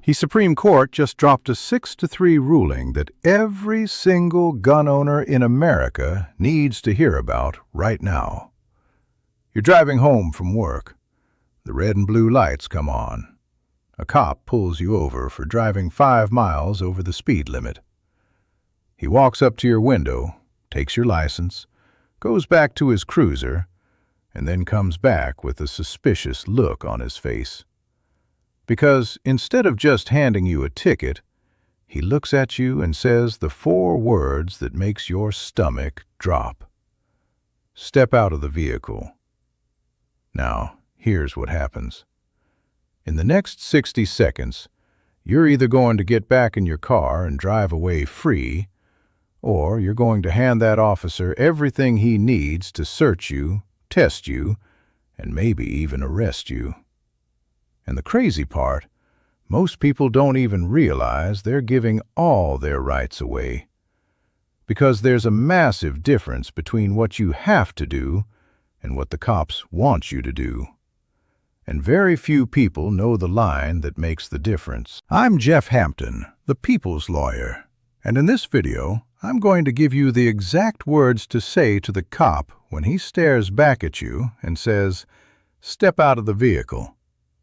The Supreme Court just dropped a 6-3 ruling that every single gun owner in America needs to hear about right now. You're driving home from work. The red and blue lights come on. A cop pulls you over for driving 5 miles over the speed limit. He walks up to your window, takes your license, goes back to his cruiser, and then comes back with a suspicious look on his face. Because instead of just handing you a ticket, he looks at you and says the 4 words that makes your stomach drop. Step out of the vehicle. Now, here's what happens. In the next 60 seconds, you're either going to get back in your car and drive away free, or you're going to hand that officer everything he needs to search you, test you, and maybe even arrest you. And the crazy part, most people don't even realize they're giving all their rights away. Because there's a massive difference between what you have to do and what the cops want you to do. And very few people know the line that makes the difference. I'm Jeff Hampton, the People's Lawyer, and in this video, I'm going to give you the exact words to say to the cop when he stares back at you and says, "Step out of the vehicle."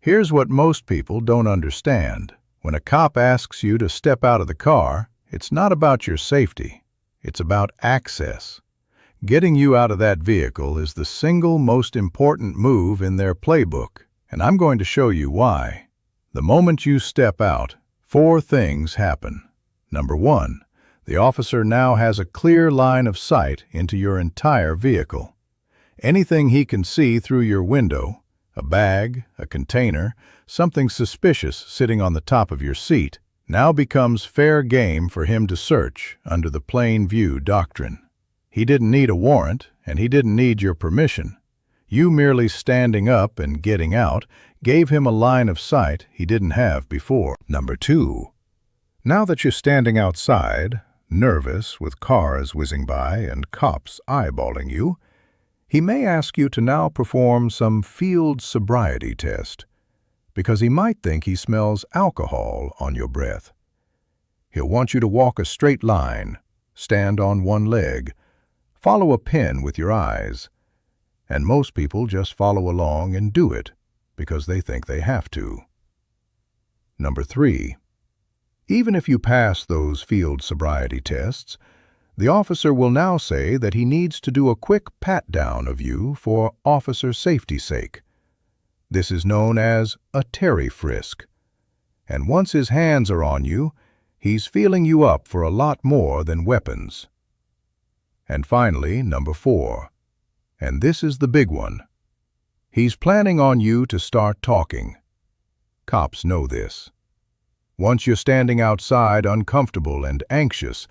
Here's what most people don't understand. When a cop asks you to step out of the car, it's not about your safety. It's about access. Getting you out of that vehicle is the single most important move in their playbook, and I'm going to show you why. The moment you step out, 4 things happen. Number 1, the officer now has a clear line of sight into your entire vehicle. Anything he can see through your window, a bag, a container, something suspicious sitting on the top of your seat, now becomes fair game for him to search under the plain view doctrine. He didn't need a warrant, and he didn't need your permission. You merely standing up and getting out gave him a line of sight he didn't have before. Number 2. Now that you're standing outside, nervous with cars whizzing by and cops eyeballing you, he may ask you to now perform some field sobriety test, because he might think he smells alcohol on your breath. He'll want you to walk a straight line, stand on one leg, follow a pen with your eyes, and most people just follow along and do it because they think they have to. Number 3. Even if you pass those field sobriety tests, the officer will now say that he needs to do a quick pat-down of you for officer safety's sake. This is known as a Terry frisk. And once his hands are on you, he's feeling you up for a lot more than weapons. And finally, number 4. And this is the big one. He's planning on you to start talking. Cops know this. Once you're standing outside uncomfortable and anxious,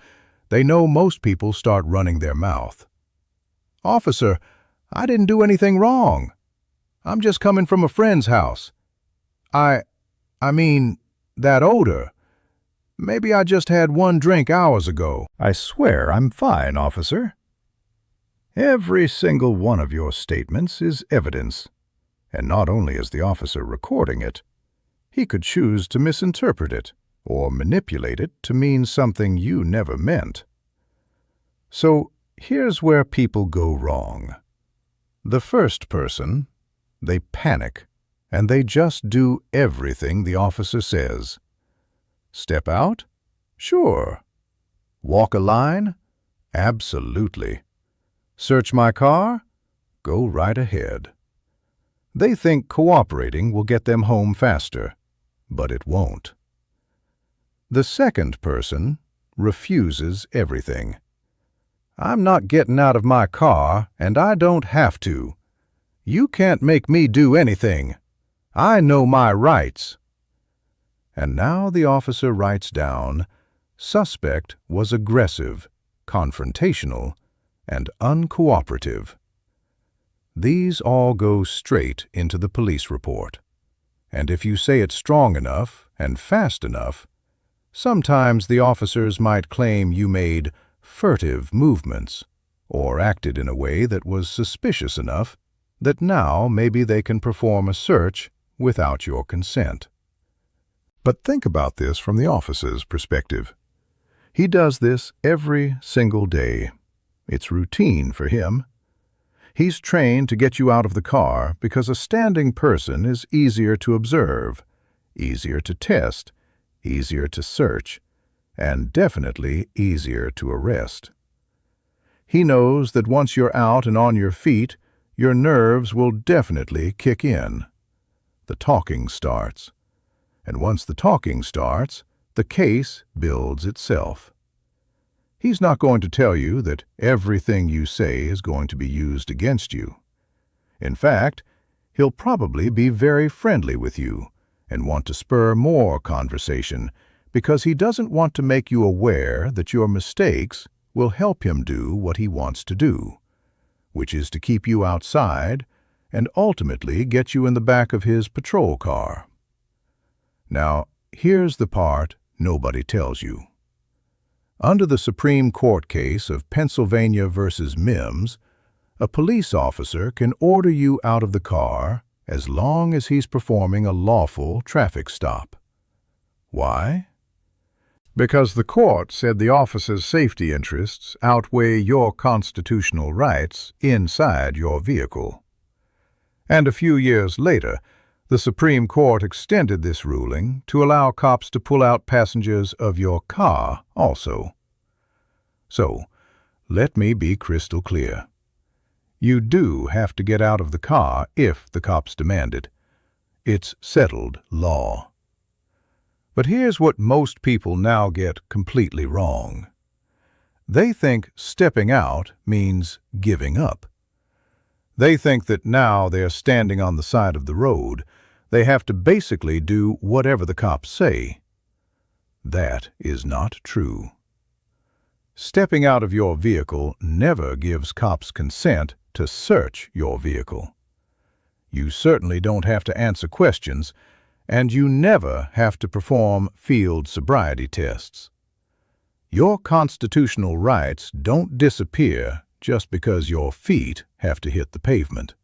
they know most people start running their mouth. "Officer, I didn't do anything wrong. I'm just coming from a friend's house. I mean, that odor. Maybe I just had 1 drink hours ago." "I swear I'm fine, officer." Every single one of your statements is evidence, and not only is the officer recording it, he could choose to misinterpret it or manipulate it to mean something you never meant. So here's where people go wrong. The first person, they panic, and they just do everything the officer says. Step out? Sure. Walk a line? Absolutely. Search my car? Go right ahead. They think cooperating will get them home faster, but it won't. The second person refuses everything. "I'm not getting out of my car, and I don't have to. You can't make me do anything. I know my rights." And now the officer writes down, "Suspect was aggressive, confrontational, and uncooperative." These all go straight into the police report. And if you say it strong enough and fast enough, sometimes the officers might claim you made furtive movements or acted in a way that was suspicious enough that now maybe they can perform a search without your consent. But think about this from the officer's perspective. He does this every single day. It's routine for him. He's trained to get you out of the car because a standing person is easier to observe, easier to test, easier to search, and definitely easier to arrest. He knows that once you're out and on your feet, your nerves will definitely kick in. The talking starts. And once the talking starts, the case builds itself. He's not going to tell you that everything you say is going to be used against you. In fact, he'll probably be very friendly with you and want to spur more conversation because he doesn't want to make you aware that your mistakes will help him do what he wants to do, which is to keep you outside and ultimately get you in the back of his patrol car. Now, here's the part nobody tells you. Under the Supreme Court case of Pennsylvania versus Mims, a police officer can order you out of the car as long as he's performing a lawful traffic stop. Why? Because the court said the officer's safety interests outweigh your constitutional rights inside your vehicle. And a few years later, the Supreme Court extended this ruling to allow cops to pull out passengers of your car also. So, let me be crystal clear. You do have to get out of the car if the cops demand it. It's settled law. But here's what most people now get completely wrong. They think stepping out means giving up. They think that now they're standing on the side of the road, they have to basically do whatever the cops say. That is not true. Stepping out of your vehicle never gives cops consent to search your vehicle. You certainly don't have to answer questions, and you never have to perform field sobriety tests. Your constitutional rights don't disappear just because your feet have to hit the pavement.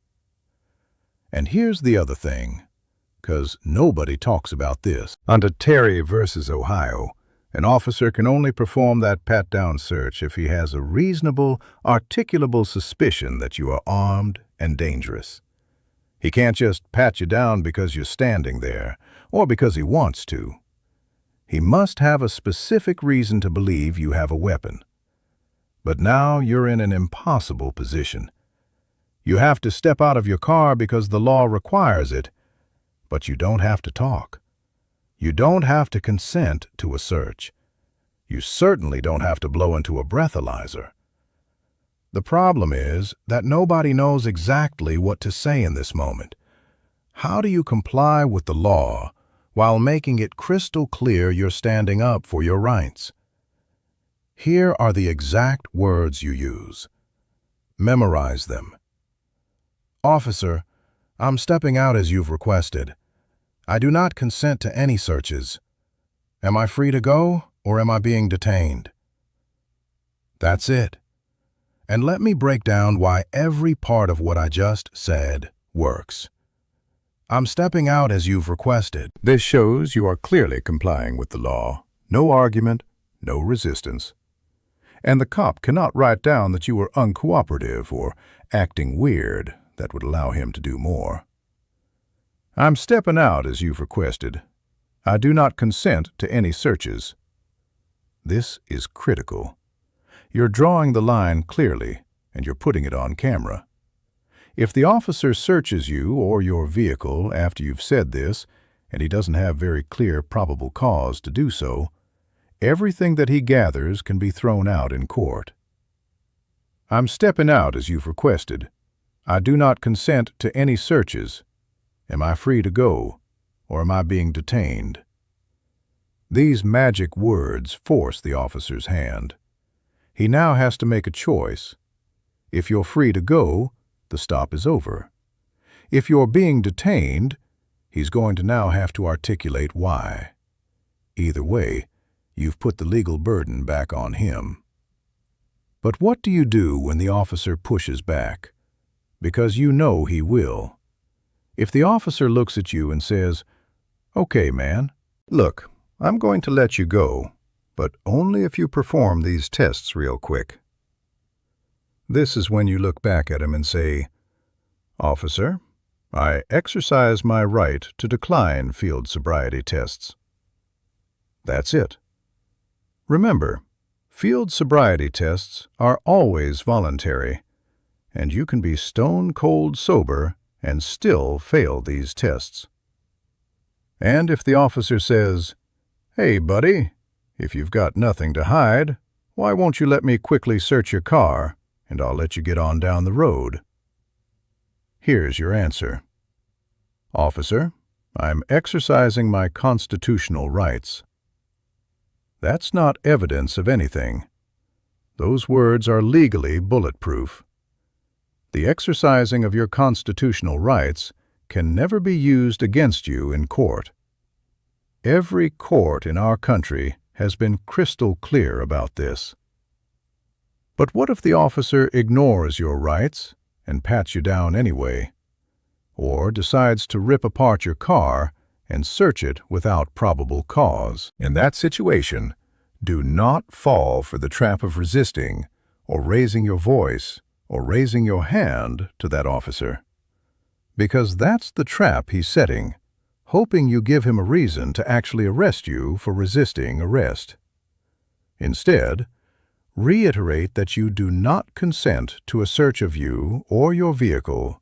And here's the other thing, because nobody talks about this. Under Terry versus Ohio, an officer can only perform that pat-down search if he has a reasonable, articulable suspicion that you are armed and dangerous. He can't just pat you down because you're standing there, or because he wants to. He must have a specific reason to believe you have a weapon. But now you're in an impossible position. You have to step out of your car because the law requires it, but you don't have to talk. You don't have to consent to a search. You certainly don't have to blow into a breathalyzer. The problem is that nobody knows exactly what to say in this moment. How do you comply with the law while making it crystal clear you're standing up for your rights? Here are the exact words you use. Memorize them. Officer, I'm stepping out as you've requested. I do not consent to any searches. Am I free to go, or am I being detained? That's it. And let me break down why every part of what I just said works. I'm stepping out as you've requested. This shows you are clearly complying with the law. No argument, no resistance. And the cop cannot write down that you were uncooperative or acting weird. That would allow him to do more. I'm stepping out as you've requested. I do not consent to any searches. This is critical. You're drawing the line clearly, and you're putting it on camera. If the officer searches you or your vehicle after you've said this, and he doesn't have very clear probable cause to do so, everything that he gathers can be thrown out in court. I'm stepping out as you've requested. I do not consent to any searches. Am I free to go, or am I being detained? These magic words force the officer's hand. He now has to make a choice. If you're free to go, the stop is over. If you're being detained, he's going to now have to articulate why. Either way, you've put the legal burden back on him. But what do you do when the officer pushes back? Because you know he will. If the officer looks at you and says, "Okay, man, Look, I'm going to let you go, but only if you perform these tests real quick. This is when you look back at him and say, "Officer, I exercise my right to decline field sobriety tests." That's it. Remember, field sobriety tests are always voluntary, and you can be stone cold sober and still fail these tests. And if the officer says, "Hey, buddy, if you've got nothing to hide, why won't you let me quickly search your car, and I'll let you get on down the road?" Here's your answer. "Officer, I'm exercising my constitutional rights." That's not evidence of anything. Those words are legally bulletproof. The exercising of your constitutional rights can never be used against you in court. Every court in our country has been crystal clear about this. But what if the officer ignores your rights and pats you down anyway, or decides to rip apart your car and search it without probable cause? In that situation, do not fall for the trap of resisting or raising your voice or raising your hand to that officer, because that's the trap he's setting, hoping you give him a reason to actually arrest you for resisting arrest. Instead, reiterate that you do not consent to a search of you or your vehicle,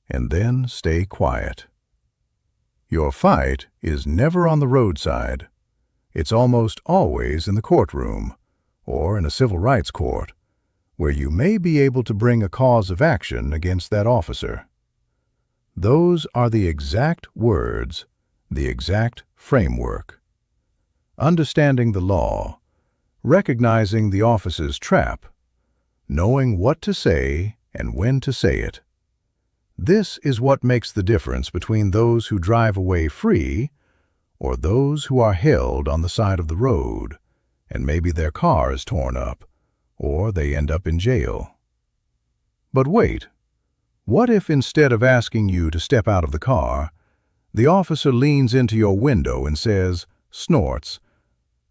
and then stay quiet. Your fight is never on the roadside. It's almost always in the courtroom, or in a civil rights court, where you may be able to bring a cause of action against that officer. Those are the exact words, the exact framework. Understanding the law, recognizing the officer's trap, knowing what to say and when to say it. This is what makes the difference between those who drive away free or those who are held on the side of the road, and maybe their car is torn up, or they end up in jail. But wait, what if instead of asking you to step out of the car, the officer leans into your window and says, snorts,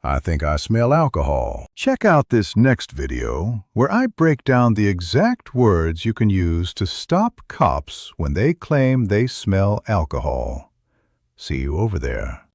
"I think I smell alcohol"? Check out this next video where I break down the exact words you can use to stop cops when they claim they smell alcohol. See you over there.